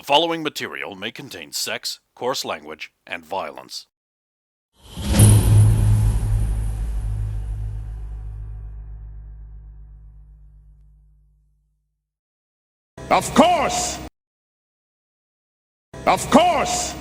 The following material may contain sex, coarse language, and violence. Of course! Of course!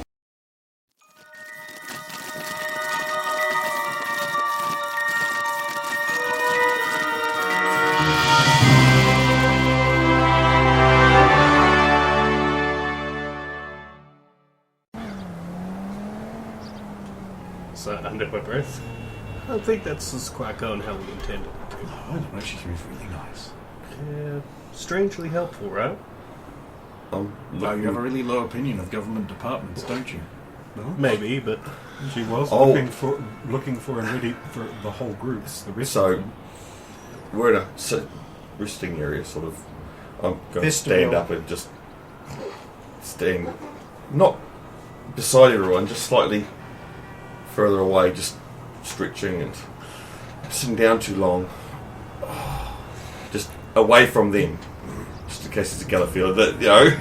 So, under my breath. I don't think that's as quite going how we intended it to. I don't know, she seems really nice. Yeah, strangely helpful, right? No, you have a really low opinion of government departments, don't you? No? Maybe, but She was Oh. looking for and ready for the whole groups. The rest So, of them. we're in a resting area, sort of. I'm going to stand up and just stand, not beside everyone, just slightly further away, just stretching and sitting down too long. Just away from them, just in case it's a gala feeling that, you know.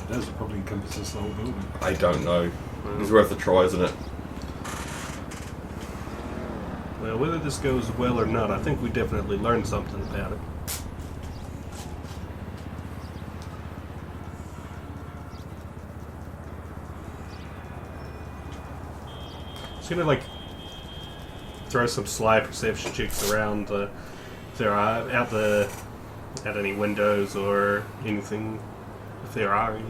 It does probably encompasses the whole building. I don't know. It's worth a try, isn't it? well, whether this goes well or not, I think we definitely learned something about it. Just gonna throw some sly perception checks around if there are out any windows or anything, if there are any.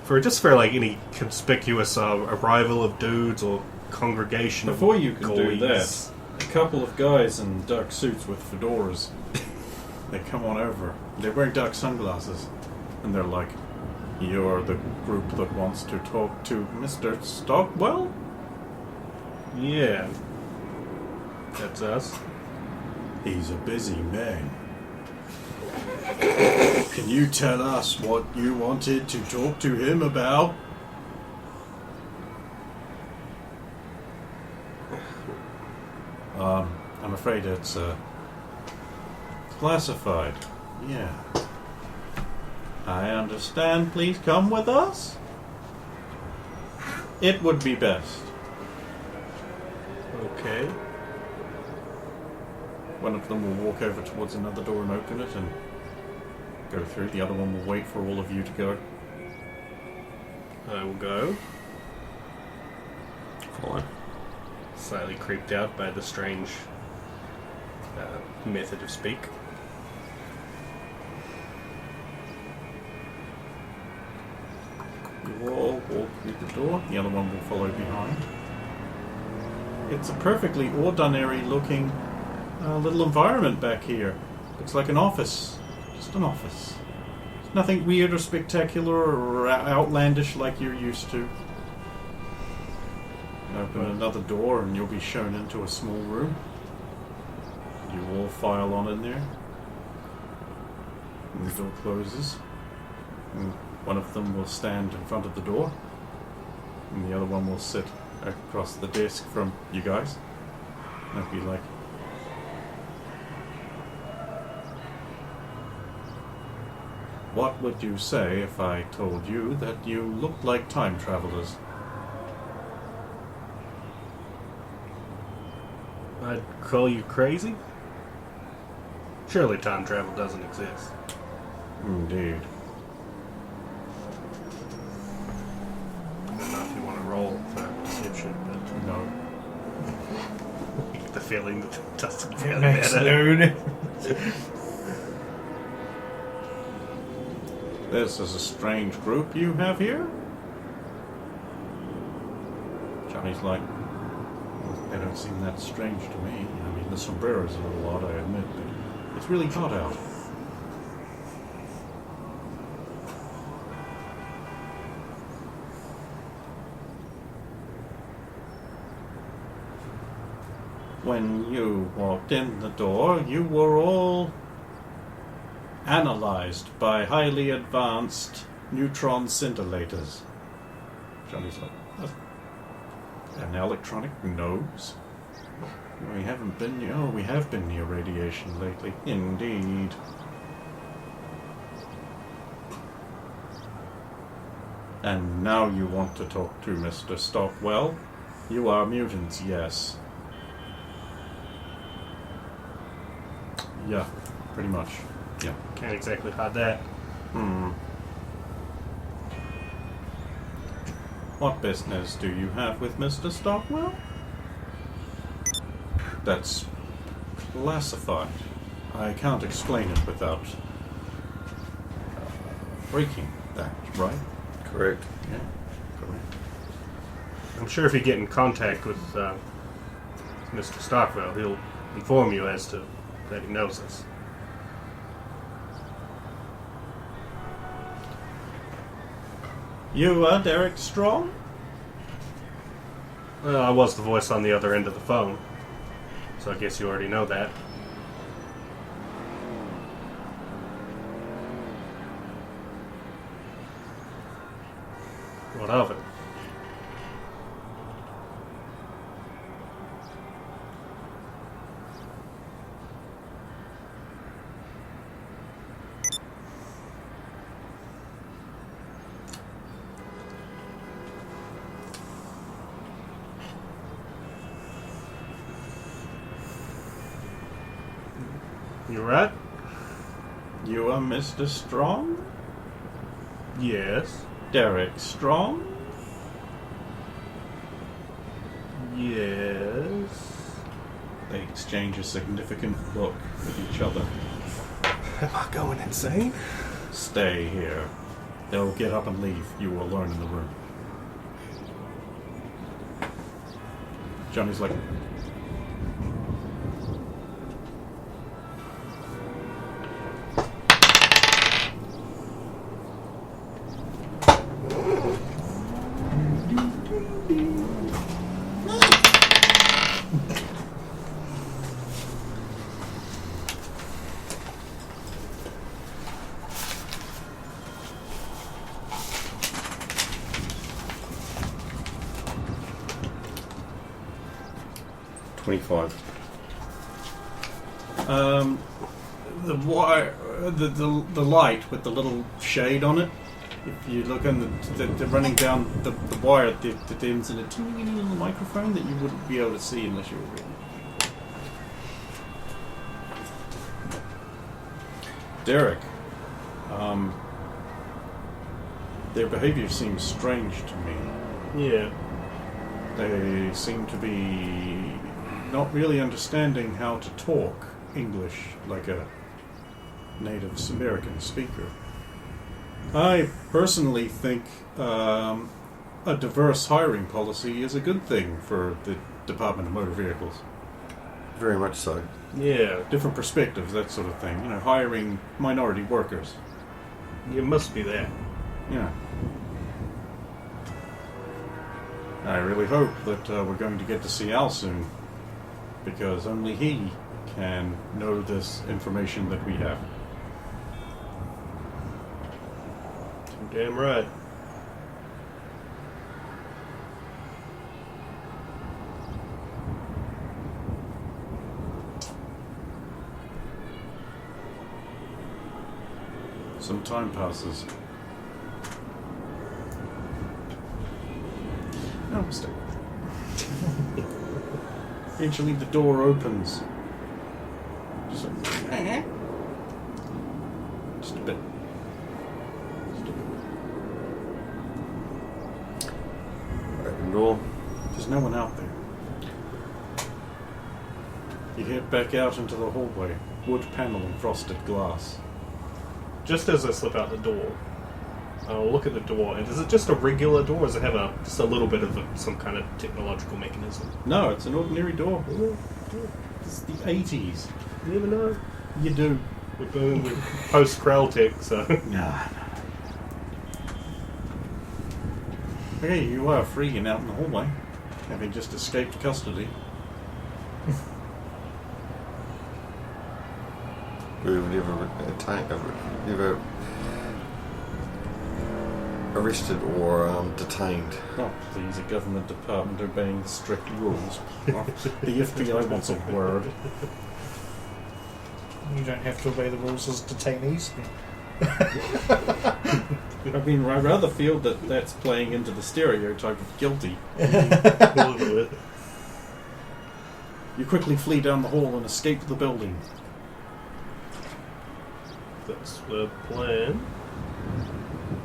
For any conspicuous arrival of dudes or congregation Before of you can goalies. do that, a couple of guys in dark suits with fedoras, they come on over. They're wearing dark sunglasses, and they're like, "You're the group that wants to talk to Mr. Stockwell?" Yeah, that's us. He's a busy man. Can you tell us what you wanted to talk to him about? I'm afraid it's classified. Yeah. I understand. Please come with us. It would be best. Okay. One of them will walk over towards another door and open it and go through. The other one will wait for all of you to go. I will go. Fine. Slightly creeped out by the strange method of speak. You all walk through the door. The other one will follow behind. It's a perfectly ordinary looking little environment back here. Looks like an office. Just an office. Nothing weird or spectacular or outlandish like you're used to. Open another door and you'll be shown into a small room. You all file on in there. And the door closes. And one of them will stand in front of the door. And the other one will sit across the desk from you guys. And be like, "What would you say if I told you that you looked like time travelers?" I'd call you crazy? Surely time travel doesn't exist. Indeed. I don't know if you want to roll for perception, but No. the feeling that it doesn't feel Next better. dude. This is a strange group you have here. Johnny's like, "Well, they don't seem that strange to me. I mean, the sombrero's a little odd, I admit, but it's really hot out." When you walked in the door, you were all analyzed by highly advanced neutron scintillators. Johnny's like, "What? An electronic nose? We haven't been near... Oh, we have been near radiation lately. Indeed. And now you want to talk to Mr. Stockwell? You are mutants, yes. Yeah, pretty much. Yeah. Can't exactly hide that. What business do you have with Mr. Stockwell? That's classified. I can't explain it without breaking that, right? Correct. Yeah, correct. I'm sure if you get in contact with Mr. Stockwell, he'll inform you as to that he knows us. You are Derek Strong? Well, I was the voice on the other end of the phone, so I guess you already know that. What of it? You right? You are Mr. Strong? Yes. Derek Strong? Yes. They exchange a significant look with each other. Am I going insane? Stay here. They'll get up and leave. You will learn in the room. Johnny's like... the wire, the light with the little shade on it. If you look on the running down the wire, that ends in a teeny little microphone that you wouldn't be able to see unless you were reading. Derek, their behavior seems strange to me. Yeah. They seem to be not really understanding how to talk English like a native American speaker. I personally think a diverse hiring policy is a good thing for the Department of Motor Vehicles. Very much so. Yeah. Different perspectives, that sort of thing. You know, hiring minority workers. It must be that. Yeah. I really hope that we're going to get to see Al soon, because only he can know this information that we have. You're damn right. Some time passes. No mistake. Eventually the door opens. Just like, just a bit. Open door. There's no one out there. You head back out into the hallway. Wood panel and frosted glass. Just as I slip out the door, I'll look at the door, and is it just a regular door, or does it have just a little bit of some kind of technological mechanism? No, it's an ordinary door. It's the 80s. You never know. You do. We're post-Krell tech, so... Nah. Okay, you are free and out in the hallway, having just escaped custody. Have you ever arrested or detained? Oh, please, a government department obeying strict rules. The FBI wants a word. You don't have to obey the rules as detainees. I've mean, I rather feel that that's playing into the stereotype of guilty. A little bit. You quickly flee down the hall and escape the building. That's the plan.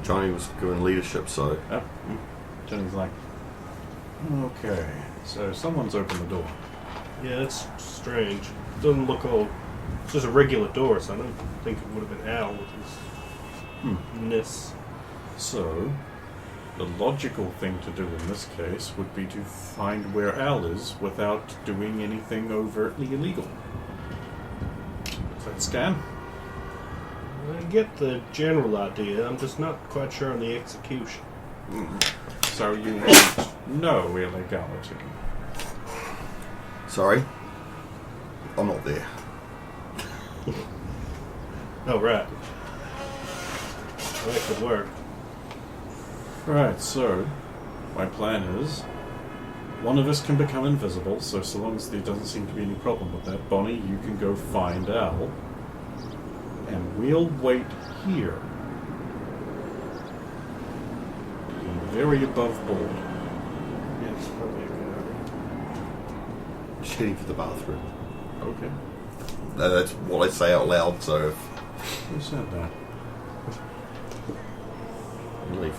Johnny was given leadership, so Johnny's like, okay, so someone's opened the door. Yeah, that's strange. Doesn't look all... It's just a regular door, so I don't think it would have been Al with his ness. So, the logical thing to do in this case would be to find where Al is without doing anything overtly illegal. Does that scan? I get the general idea, I'm just not quite sure on the execution. So you want no illegality. sorry, I'm not there. Oh, right. That could work. Right, so my plan is one of us can become invisible, so long as there doesn't seem to be any problem with that, Bonnie, you can go find Al, and we'll wait here. Be very above board. Yes, probably a good idea. Just heading for the bathroom. Okay. That's what I say out loud, so if Who said that? you leave.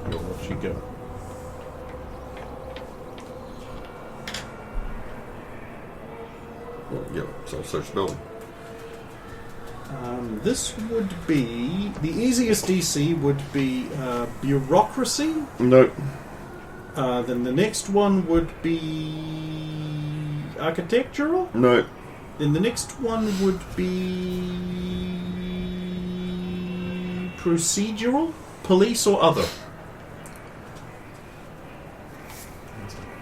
You'll let you go. Yep, so search the building. This would be... The easiest DC would be bureaucracy. No. Then the next one would be architectural. No. Then the next one would be procedural, police or other.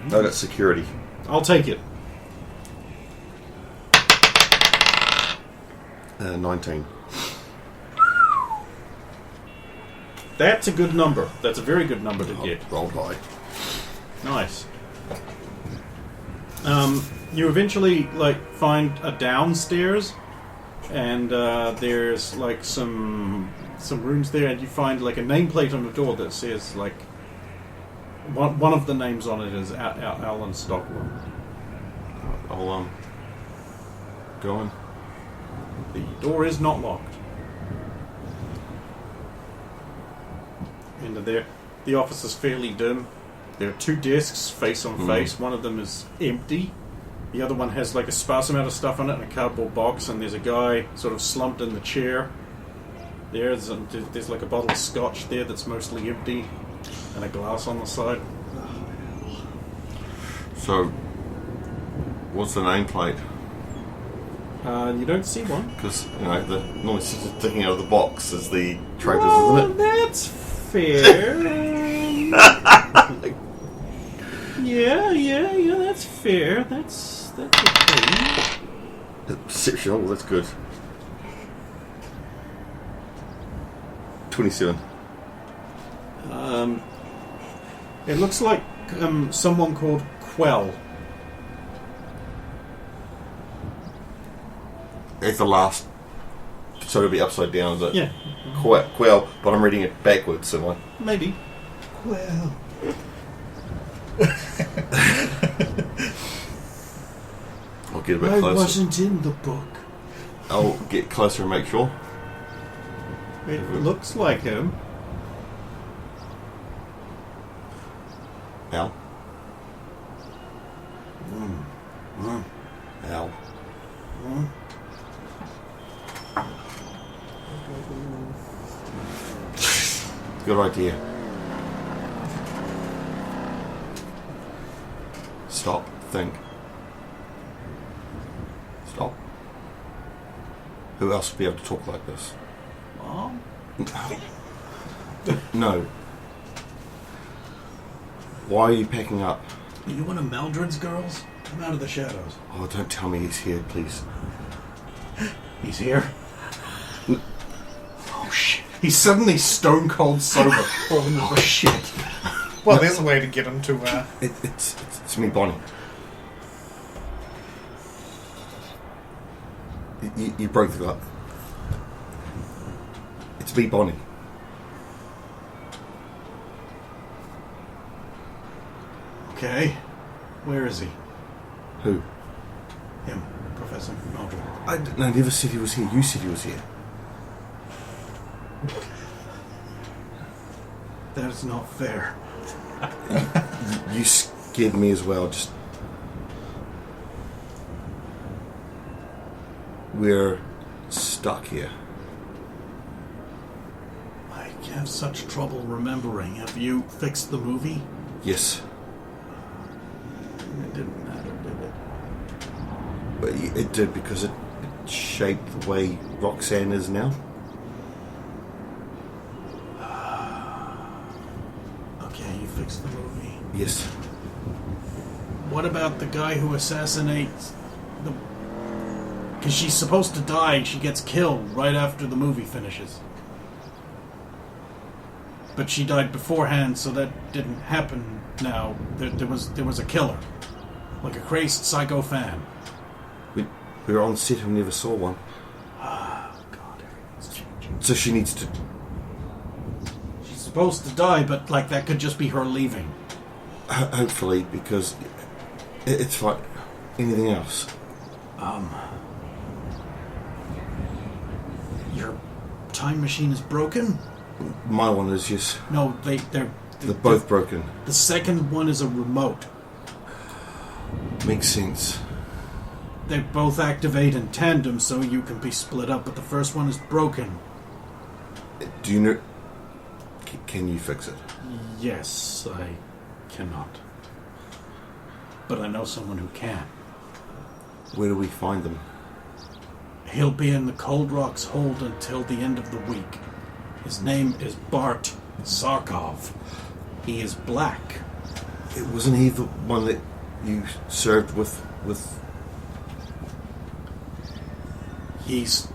No, that's security. I'll take it. 19. That's a good number. That's a very good number to get. Rolled high. Nice. You eventually find a downstairs, and there's some rooms there, and you find a nameplate on the door that says one of the names on it is Alan Stockwell. I'll go in. The door is not locked. Into there. The office is fairly dim. There are two desks face on face. One of them is empty. The other one has a sparse amount of stuff on it in a cardboard box, and there's a guy sort of slumped in the chair. There's a bottle of scotch there that's mostly empty, and a glass on the side. So, what's the nameplate? You don't see one. Because, the normally sticking out of the box is the traders, isn't it? That's fair. Yeah, that's fair. That's okay. Perception, oh, that's good. 27. It looks like someone called Quell. It's the last, so it'll be upside down, is it? Yeah. Quell, but I'm reading it backwards, am I? Maybe. Well, I'll get a bit I closer. wasn't in the book. I'll get closer and make sure. It looks like him. Al. Al. Good idea. Stop. Think. Stop. Who else would be able to talk like this? Mom? No. Why are you packing up? Are you one of Maldred's girls? Come out of the shadows. Oh, don't tell me he's here, please. He's here. Oh shit. He's suddenly stone cold sober. Oh shit. Well, there's a way to get him to. It's me, Bonnie. You broke the glass. It's me, Bonnie. Okay. Where is he? Who? Him, Professor Meldrum. I never said he was here. You said he was here. That is not fair. You scared me as well. Just... We're stuck here. I have such trouble remembering. Have you fixed the movie? Yes. It didn't matter, did it? But it did because it shaped the way Roxanne is now. Okay, you fixed the movie. Yes. What about the guy who assassinates the... Because she's supposed to die and she gets killed right after the movie finishes. But she died beforehand, so that didn't happen now. There was a killer. Like a crazed psycho fan. We were on set and we never saw one. God, everything's changing. So she needs to... She's supposed to die, but like that could just be her leaving. Hopefully, because it's like anything else. Your time machine is broken? My one is, yes. No, they're both broken. The second one is a remote. Makes sense. They both activate in tandem so you can be split up, but the first one is broken. Do you know... Can you fix it? Yes, I cannot. But I know someone who can. Where do we find them? He'll be in the Cold Rocks hold until the end of the week. His name is Bart Sarkov. He is black. It wasn't he the one that you served with... He's...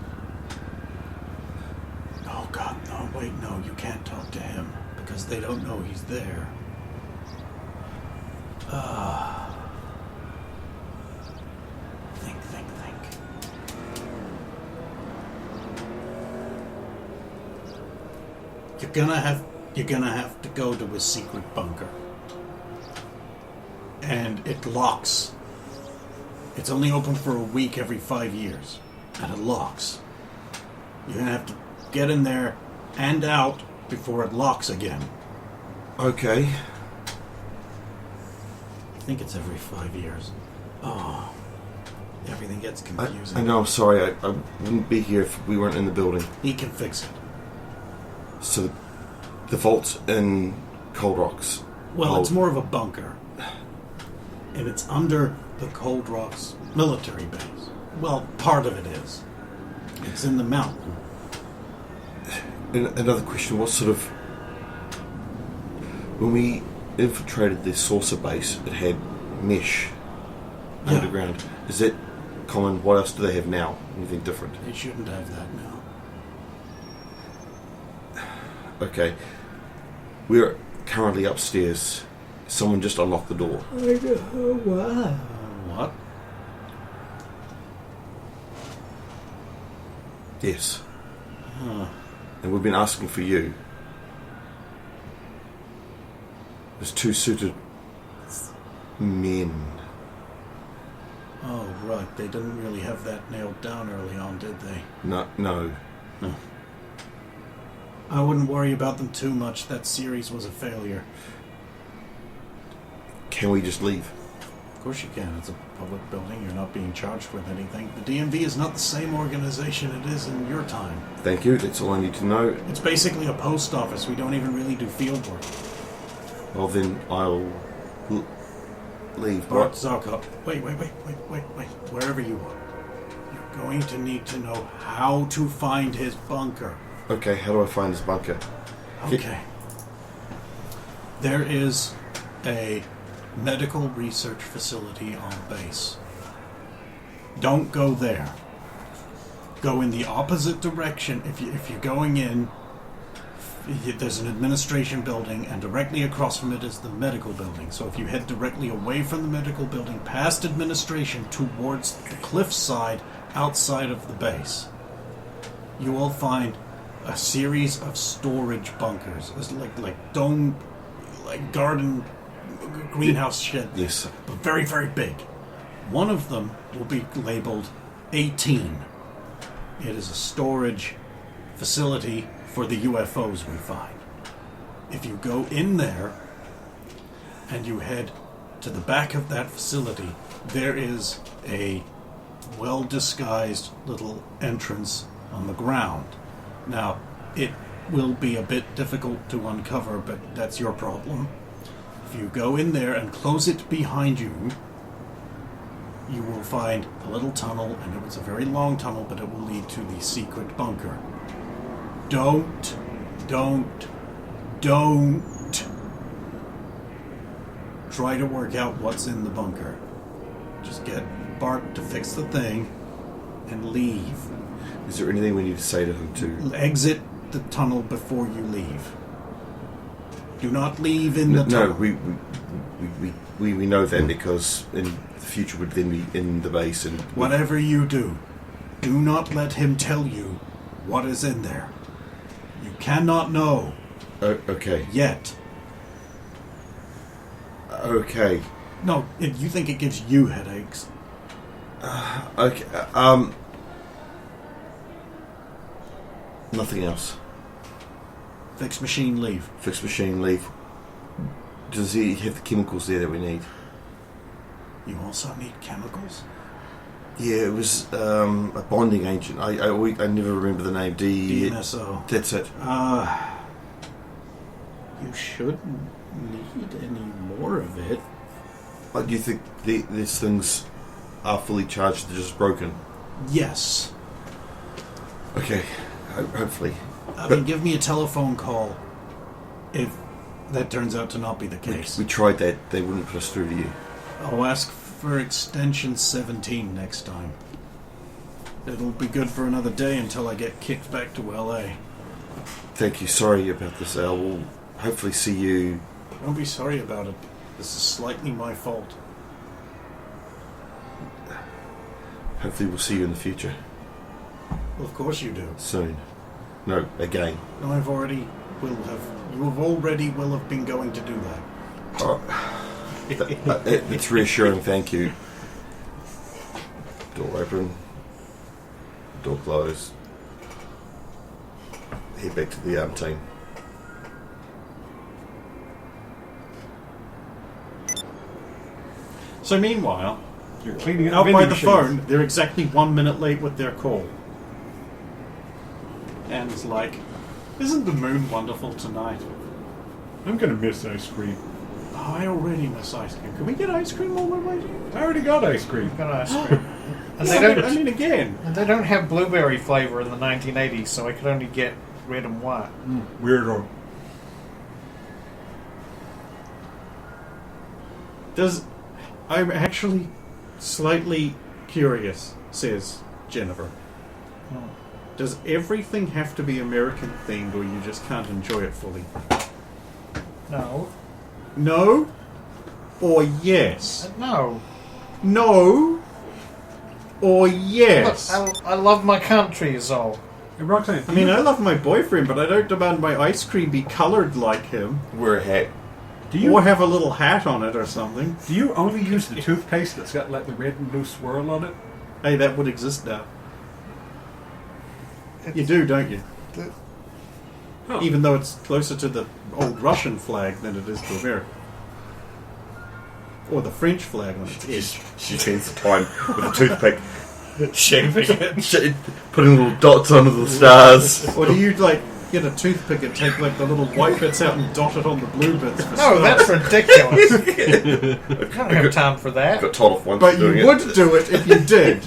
Oh God, no, wait, no, you can't talk to him, because they don't know he's there. Think. You're gonna have to go to his secret bunker. And it locks. It's only open for a week every 5 years. And it locks. You're gonna have to get in there and out before it locks again. Okay. I think it's every 5 years. Oh. Everything gets confusing. I know, I'm sorry. I wouldn't be here if we weren't in the building. He can fix it. So, the vault's in Cold Rocks. Well, it's more of a bunker. And it's under the Cold Rocks military base. Well, part of it is. It's in the mountain. Another question, what sort of... When we infiltrated the saucer base, it had mesh underground. Is that common? What else do they have now? Anything different? They shouldn't have that now. Okay. We're currently upstairs. Someone just unlocked the door. What? Yes. Huh. And we've been asking for you. There's two suited men. Oh, right. They didn't really have that nailed down early on, did they? No. I wouldn't worry about them too much. That series was a failure. Can we just leave? Of course you can. It's a public building. You're not being charged with anything. The DMV is not the same organization it is in your time. Thank you. That's all I need to know. It's basically a post office. We don't even really do field work. Well, then I'll leave. Bart Zarkov. Wait. Wherever you are. You're going to need to know how to find his bunker. Okay, how do I find this bunker? Okay. There is a medical research facility on base. Don't go there. Go in the opposite direction. If you're going in, there's an administration building, and directly across from it is the medical building. So if you head directly away from the medical building, past administration, towards the cliffside outside of the base, you will find a series of storage bunkers. It's like dome, like garden greenhouse shed. Yes. But very, very big. One of them will be labeled 18. It is a storage facility for the UFOs we find. If you go in there and you head to the back of that facility, there is a well-disguised little entrance on the ground. Now, it will be a bit difficult to uncover, but that's your problem. If you go in there and close it behind you, you will find a little tunnel, and it's a very long tunnel, but it will lead to the secret bunker. Don't try to work out what's in the bunker. Just get Bart to fix the thing and leave. Is there anything we need to say to him to Exit the tunnel before you leave. Do not leave in the tunnel. No, we know that because in the future we'd then be in the base and... Whatever you do not let him tell you what is in there. You cannot know. Okay. Yet. Okay. No, you think it gives you headaches. Okay. Nothing else. Fix machine, leave. Fix machine, leave. Does he have the chemicals there that we need? You also need chemicals? Yeah, it was a bonding agent. I never remember the name. DMSO. That's it. You shouldn't need any more of it. Do you think these things are fully charged? They're just broken? Yes. Okay, hopefully. Give me a telephone call if that turns out to not be the case. We tried that. They wouldn't put us through to you. I'll ask for extension 17 next time. It'll be good for another day until I get kicked back to LA. Thank you. Sorry about this, Al. We'll hopefully see you... Don't be sorry about it. This is slightly my fault. Hopefully we'll see you in the future. Well, of course you do. Soon. No, again. No, You have already been going to do that. It's reassuring, thank you. Door open. Door closed. Head back to the team. So meanwhile, You're cleaning out up by vending the machines. phone, they're exactly 1 minute late with their call. And it's like, isn't the moon wonderful tonight? I'm going to miss ice cream. Oh, I already miss ice cream. Can we get ice cream while we're waiting? I already got ice cream. Got ice cream. And Yeah, they don't. I mean, again. And they don't have blueberry flavor in the 1980s, so I could only get red and white. Weirdo. I'm actually slightly curious, says Jennifer. Does everything have to be American themed, or you just can't enjoy it fully? No. No? Or yes? No. No? Or yes? Look, I love my country is all. Hey, Roxanne, I mean, I love my boyfriend, but I don't demand my ice cream be coloured like him. Wear a hat. Or have a little hat on it or something. do you only use the toothpaste that's got like the red and blue swirl on it? Hey, that would exist now. You do, don't you? Huh. Even though it's closer to the old Russian flag than it is to America. Or the French flag when it's is. She spends the time with a toothpick, Shaving it. putting little dots under the stars. Or do you, like, get a toothpick and take, like, the little white bits out and dot it on the blue bits for No, stars? that's ridiculous. I don't have time for that. Got told off once But for you doing would do it if you did.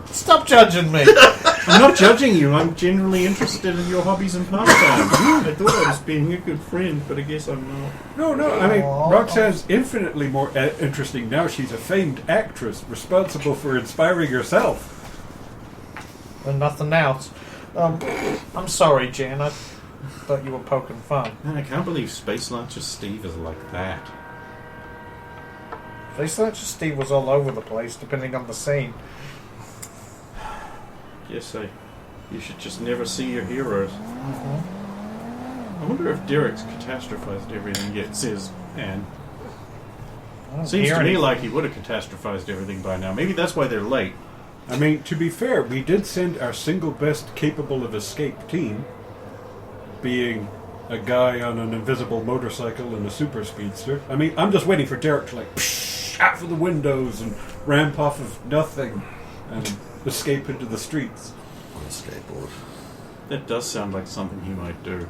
Stop judging me. I'm not judging you. I'm genuinely interested in your hobbies and pastimes. I thought I was being a good friend, but I guess I'm not. No, I mean, Aw. Roxanne's infinitely more interesting now. She's a famed actress responsible for inspiring herself. And nothing else. I'm sorry, Jan. I thought you were poking fun. Man, I can't believe Space Launcher Steve is like that. Space Launcher Steve was all over the place, depending on the scene. Yes, you should just never see your heroes. I wonder if Derek's catastrophized everything yet, says Anne. Seems to me like he would have catastrophized everything by now. Maybe that's why they're late. I mean, to be fair, we did send our single best capable of escape team, being a guy on an invisible motorcycle and a super speedster. I mean, I'm just waiting for Derek to, like, psh, out for the windows and ramp off of nothing and escape into the streets. On a skateboard. That does sound like something he might do.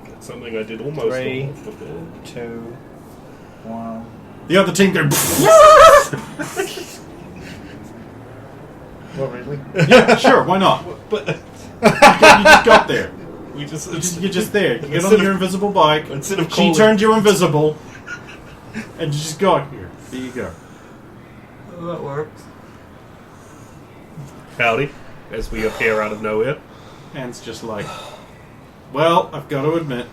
That's something I did almost 3, before. 2, 1. The other team go. What, really? Yeah, sure, why not? But You just got there. you're You're just there. You get on your invisible bike. instead of She calling, turned you invisible. And you just got here. There you go. That works. howdy, as we appear out of nowhere. Anne's just like, well, I've got to admit,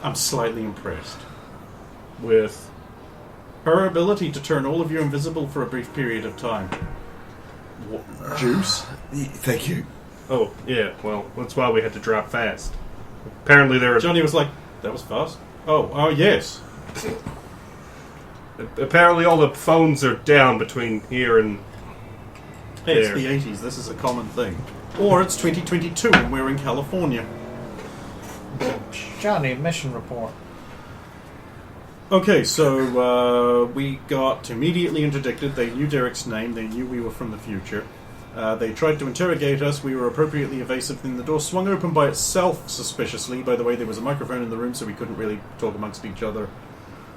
I'm slightly impressed. With Her ability to turn all of you invisible for a brief period of time. Juice? Thank you. oh yeah, well that's why we had to drive fast. Apparently there are Johnny was like, that was fast. Oh, yes. apparently all the phones are down between here and Hey, it's there. the 80s. This is a common thing. Or it's 2022 and we're in California. Johnny, mission report. Okay, so we got immediately interdicted. They knew Derek's name. They knew we were from the future. They tried to interrogate us. We were appropriately evasive. Then the door swung open by itself, suspiciously. By the way, there was a microphone in the room, so we couldn't really talk amongst each other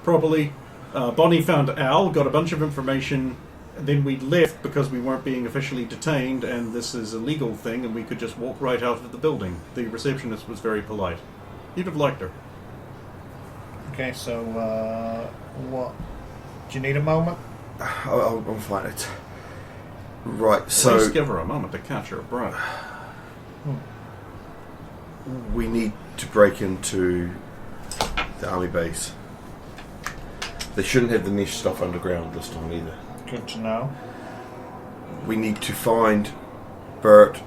properly. Bonnie found Al, got a bunch of information. Then we left because we weren't being officially detained, and this is a legal thing, and we could just walk right out of the building. The receptionist was very polite. You'd have liked her. Okay, so, what? Do you need a moment? I'll find it. Right, so Please give her a moment to catch her breath. we need to break into the army base. They shouldn't have the mesh stuff underground this time either. Good to know. We need to find Bert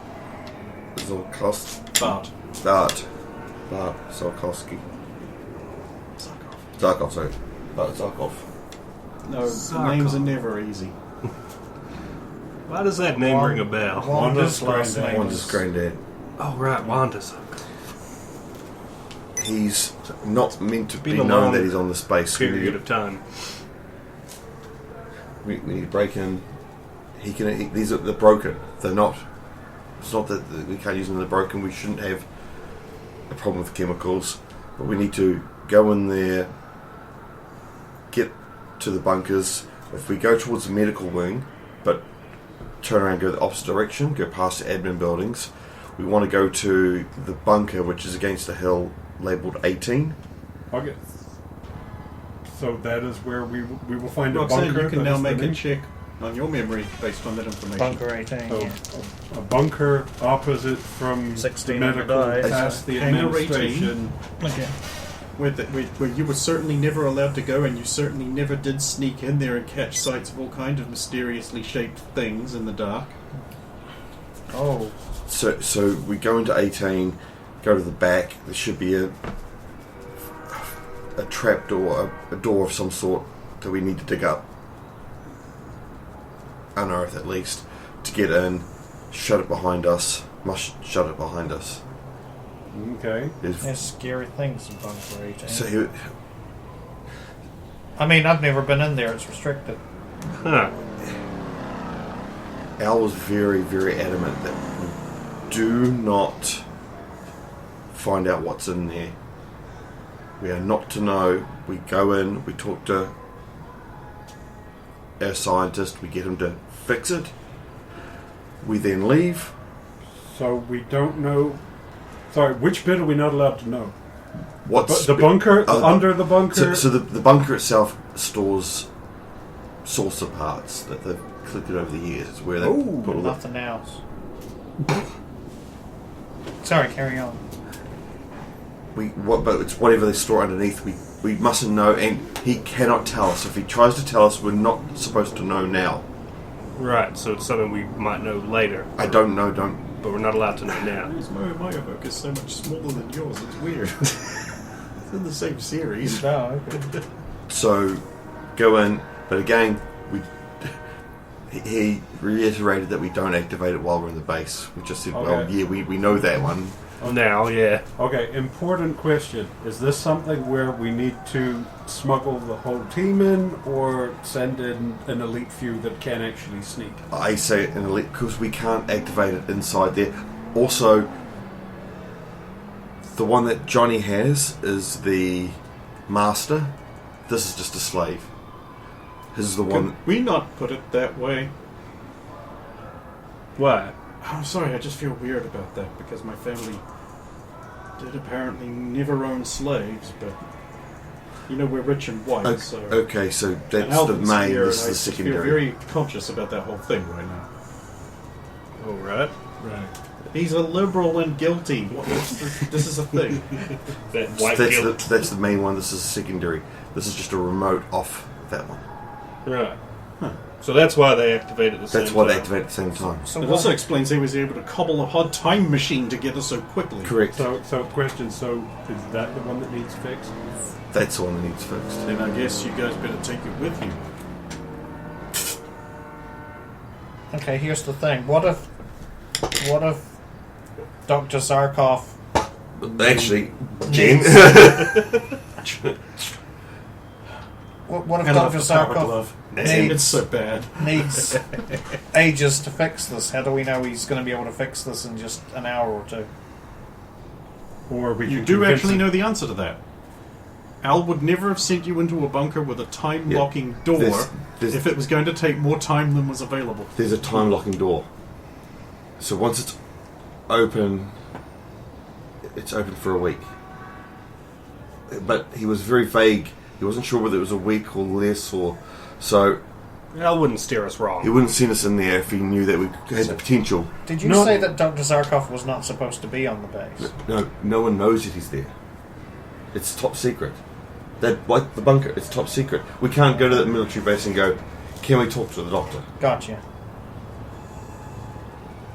Zolkowski. Bart Zolkowski. Zarkov, sorry. Bart Zarkov. No, names are never easy. Why does that name ring a bell? Wanda's last name. Wanda's granddad. Oh right, Wanda's. He's not meant to be Been a known long that he's on the space. Period of time. We need to break in. These are the broken. They're not. It's not that we can't use them. They're broken. We shouldn't have a problem with chemicals, but we need to go in there, get to the bunkers. If we go towards the medical wing, but turn around, go the opposite direction, go past the admin buildings, we want to go to the bunker, which is against the hill, labelled 18. Okay. So that is where we will find Roxanne, a bunker. you can that now is the make a name? check on your memory based on that information. Bunker 18, Oh, yeah. a bunker opposite from 16 the on the medical, die. past the Hangar 18. administration. Okay. Where you were certainly never allowed to go, and you certainly never did sneak in there and catch sights of all kinds of mysteriously shaped things in the dark. Oh. So we go into 18, go to the back. There should be a trap door, a door of some sort that we need to dig up, unearth at least, to get in. Shut it behind us. Must shut it behind us. Okay. There's scary things in Bunker 18. So I mean, I've never been in there. It's restricted. Huh. Al was very, very adamant that we do not find out what's in there. We are not to know. We go in, we talk to our scientist, we get him to fix it. We then leave. So we don't know. Sorry, which bit are we not allowed to know? What's The bunker? Under the bunker? So the bunker itself stores saucer parts that they've collected over the years. It's where they Ooh, put all the nothing else. Sorry, carry on. but it's whatever they store underneath. We mustn't know, and he cannot tell us. If he tries to tell us, we're not supposed to know now. Right, so it's something we might know later, I don't know. but we're not allowed to know now. My book is so much smaller than yours, it's weird. It's in the same series. No, okay. So, go in, but again, he reiterated that we don't activate it while we're in the base. We just said, well, Okay. yeah, we know that one. Oh, now, yeah. Okay, important question. Is this something where we need to smuggle the whole team in or send in an elite few that can actually sneak? I say it in elite because we can't activate it inside there. Also, the one that Johnny has is the master. This is just a slave. His is the one. Could we not put it that way? What? I'm sorry, I just feel weird about that because my family did apparently never own slaves, but you know we're rich and white, so. Okay, so And that's the Alvin's main. here, This and is the I feel secondary. very conscious about that whole thing right now. Oh, right. Right. He's a liberal and guilty. This is a thing. That white guilt. That's the main one. This is secondary. This is just a remote off that one. Right. So that's why they activated at the same That's why they time. activate at the same time. So It what- also explains he was able to cobble a hot time machine together so quickly. Correct. So question, so is that the one that needs fixed? That's the one that needs fixed. Then I guess you guys better take it with you. Okay, here's the thing. What if Dr. Zarkov Actually, Jen. what if And Dr. off the power Zarkov glove. needs It's so bad. needs ages to fix this? How do we know he's going to be able to fix this in just an hour or two? Or we You can do convince actually him- know the answer to that. Al would never have sent you into a bunker with a time-locking door There's- if it was going to take more time than was available. There's a time locking door. So once it's open for a week. But he was very vague. He wasn't sure whether it was a week or less, or so Al wouldn't steer us wrong. he wouldn't send us in there if he knew that we had the potential. Did you No. say that Dr. Zarkov was not supposed to be on the base? No one knows that he's there. It's top secret. That like the bunker, it's top secret. We can't go to that military base and go, can we talk to the doctor? Gotcha.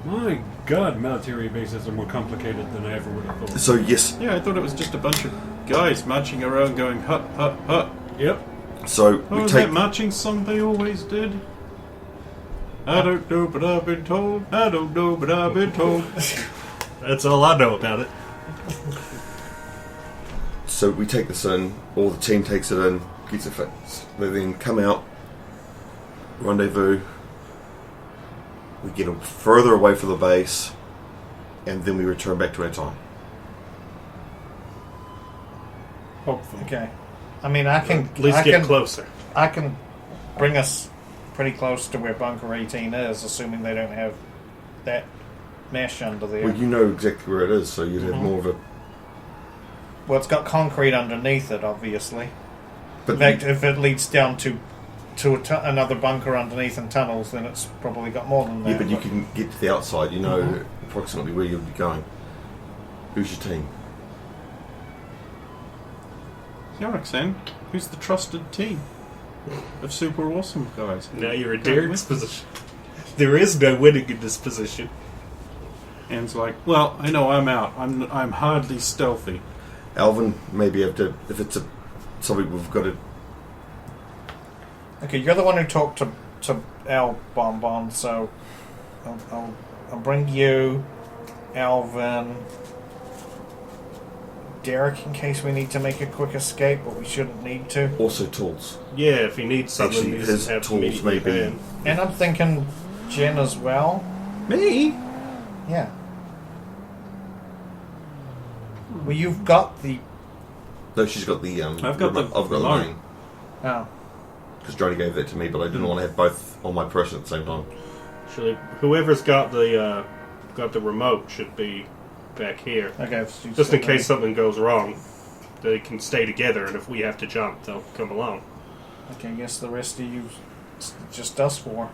My God, military bases are more complicated than I ever would have thought. So yes, Yeah, I thought it was just a bunch of guys marching around going hut, hut, hut. Yep. so Oh, we was take that marching song they always did? I don't know, but I've been told. I don't know, but I've been told. That's all I know about it. So we take this in, or the team takes it in, gets it fixed. They then come out, rendezvous, we get further away from the base, and then we return back to our time. Hopefully. Okay. I mean, I can At least I get can closer. I can bring us pretty close to where Bunker 18 is, assuming they don't have that mesh under there. Well, you know exactly where it is, so you'd have more of a... Well, it's got concrete underneath it, obviously. But In fact, if it leads down to another bunker underneath and tunnels, then it's probably got more than that. yeah, but you can get to the outside, you know approximately where you'll be going. Who's your team? Roxanne, who's the trusted team of super awesome guys? Now you're in Derek's position. There is no winning in this position. Anne's like, well, I know I'm out. I'm hardly stealthy. Alvin, maybe have to, if it's something we've got to... Okay, you're the one who talked to Al Bonbon, so I'll bring you, Alvin, Derek, in case we need to make a quick escape, but we shouldn't need to. Also tools. Yeah, if he needs something, Actually, he his doesn't have tools immediately may be- hand. And I'm thinking Jen as well. Me? Yeah. Well, you've got the... No, she's got the... I've got the I've got the remote. line. Oh. Because Johnny gave that to me, but I didn't want to have both on my person at the same time. Actually, whoever's got the remote should be back here, Okay. just in case something goes wrong. They can stay together, and if we have to jump, they'll come along. Okay, I guess the rest of you, it's just us four.